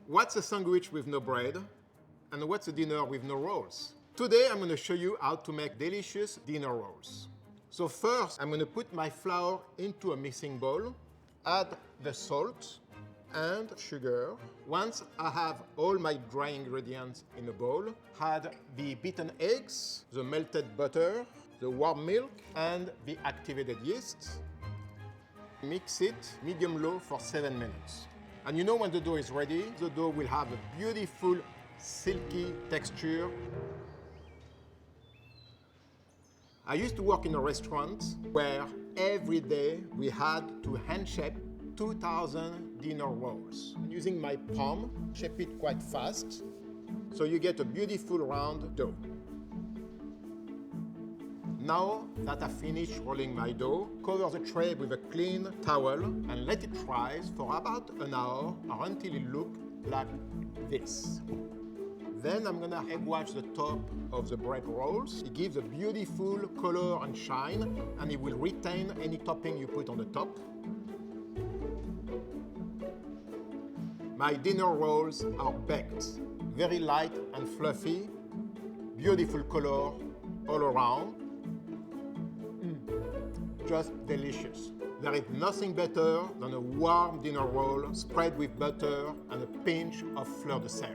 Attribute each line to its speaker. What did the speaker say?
Speaker 1: What's a sandwich with no bread? And what's a dinner with no rolls? Today I'm going to show you how to make delicious dinner rolls. So first I'm going to put my flour into a mixing bowl, add the salt and sugar. Once I have all my dry ingredients in a bowl, add the beaten eggs, the melted butter, the warm milk and the activated yeast. Mix it medium-low for 7 minutes. And you know when the dough is ready, the dough will have a beautiful silky texture. I used to work in a restaurant where every day we had to hand shape 2,000 dinner rolls. Using my palm, shape it quite fast, so you get a beautiful round dough. Now that I've finished rolling my dough, cover the tray with a clean towel and let it rise for about an hour or until it looks like this. Then I'm gonna egg wash the top of the bread rolls. It gives a beautiful color and shine, and it will retain any topping you put on the top. My dinner rolls are baked, very light and fluffy, beautiful color all around. Just delicious. There is nothing better than a warm dinner roll spread with butter and a pinch of fleur de sel.